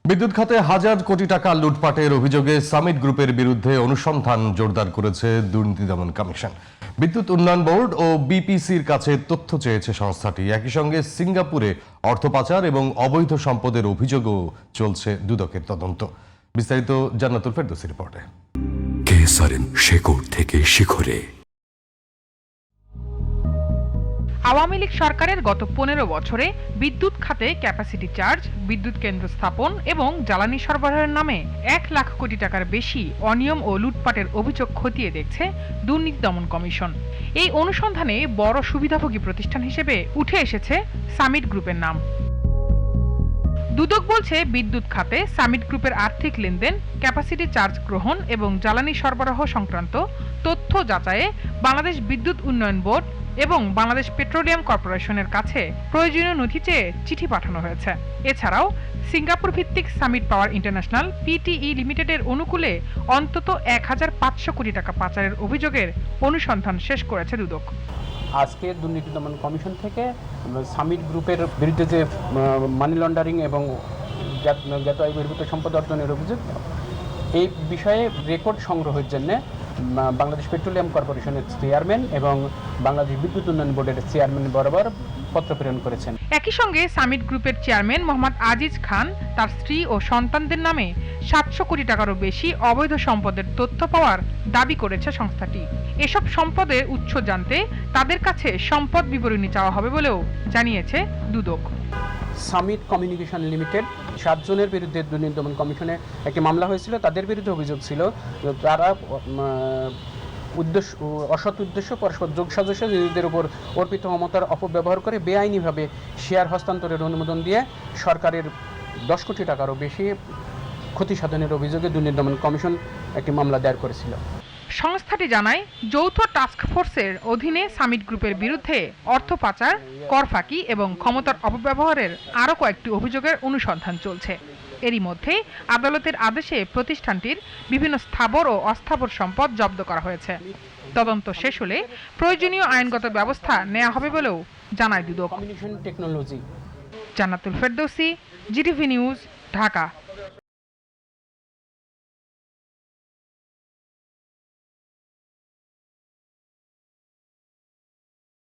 বিদ্যুৎ খাতে হাজার কোটি টাকা লুটপাটের অভিযোগে সামিট গ্রুপের বিরুদ্ধে অনুসন্ধান জোরদার করেছে দুর্নীতি দমন কমিশন। বিদ্যুৎ উন্নয়ন বোর্ড ও বিপিসির কাছে তথ্য চেয়েছে সংস্থাটি। একই সঙ্গে সিঙ্গাপুরে অর্থ পাচার এবং অবৈধ সম্পদের অভিযোগও চলছে দুদকের তদন্ত। বিস্তারিত জান্নাতুল ফেরদৌসীর রিপোর্টে। কেএসআরএম শেকড় থেকে শিখরে। আওয়ামী লীগ সরকারের গত 15 বছরে বিদ্যুৎ খাতে ক্যাপাসিটি চার্জ, বিদ্যুৎ কেন্দ্র স্থাপন এবং জ্বালানি সরবরাহের নামে 1 লাখ কোটি টাকার বেশি অনিয়ম ও লুটপাটের অভিযোগ খতিয়ে দেখছে দুর্নীতি দমন কমিশন। এই অনুসন্ধানে বড় সুবিধাভোগী প্রতিষ্ঠান হিসেবে উঠে এসেছে সামিট গ্রুপের নাম। দুদক বলছে, বিদ্যুৎ খাতে সামিট গ্রুপের আর্থিক লেনদেন, ক্যাপাসিটি চার্জ গ্রহণ এবং জ্বালানি সরবরাহ সংক্রান্ত তথ্য যাচাইয়ে বাংলাদেশ বিদ্যুৎ উন্নয়ন বোর্ড এবং বাংলাদেশ পেট্রোলিয়াম কর্পোরেশনের কাছে প্রয়োজনীয় নথি চেয়ে চিঠি পাঠানো হয়েছে। এছাড়াও সিঙ্গাপুর ভিত্তিক সামিট পাওয়ার ইন্টারন্যাশনাল পিটিই লিমিটেডের অনুকূলে অন্তত 1500 কোটি টাকা পাচারের অভিযোগের অনুসন্ধান শেষ করেছে দুদক। আজকে দুর্নীতি দমন কমিশন থেকে সামিট গ্রুপের বিরুদ্ধে যে মানি লন্ডারিং এবং জ্ঞাত আয় বহির্ভূত সম্পদ অর্জনের অভিযোগ, এই বিষয়ে রেকর্ড সংগ্রহের জন্য বাংলাদেশ পেট্রোলিয়াম কর্পোরেশনের চেয়ারম্যান এবং বাংলাদেশ বিদ্যুৎ উন্নয়ন বোর্ডের চেয়ারম্যান বরাবর পত্র প্রেরণ করেছেন। একই সঙ্গে সামিট গ্রুপের চেয়ারম্যান মোহাম্মদ আজিজ খান, তার স্ত্রী ও সন্তানদের নামে 700 কোটি টাকারও বেশি অবৈধ সম্পদের তথ্য পাওয়ার দাবি করেছে সংস্থাটি। এসব সম্পদের উৎস জানতে তাদের কাছে সম্পদ বিবরণী চাওয়া হবে বলেও জানিয়েছে দুদক। সামিট কমিউনিকেশন লিমিটেড 7 জনের বিরুদ্ধে দুর্নীতি দমন কমিশনে একটি মামলা হয়েছিল। তাদের বিরুদ্ধে অভিযোগ ছিল তারা অসৎ উদ্দেশ্য পরস্পর যোগসাজশ নিজেদের উপর অর্পিত ক্ষমতার অপব্যবহার করে বেআইনিভাবে শেয়ার হস্তান্তরের অনুমোদন দিয়ে সরকারের 10 কোটি টাকারও বেশি ক্ষতি সাধনের অভিযোগে দুর্নীতি দমন কমিশন একটি মামলা দায়ের করেছিল। সংস্থাটি জানায়, যৌথ টাস্ক ফোর্সের অধীনে সামিট গ্রুপের বিরুদ্ধে অর্থ পাচার, কর ফাঁকি এবং ক্ষমতার অপব্যবহারের আরও কয়েকটি অভিযোগের অনুসন্ধান চলছে। এরই মধ্যে আদালতের আদেশে প্রতিষ্ঠানটির বিভিন্ন স্থাবর ও অস্থাবর সম্পদ জব্দ করা হয়েছে। তদন্ত শেষ হলে প্রয়োজনীয় আইনগত ব্যবস্থা নেওয়া হবে বলেও জানায় দুদক। টেকনোলজি। জান্নাতুল ফেরদৌসী, জিটিভি নিউজ, ঢাকা।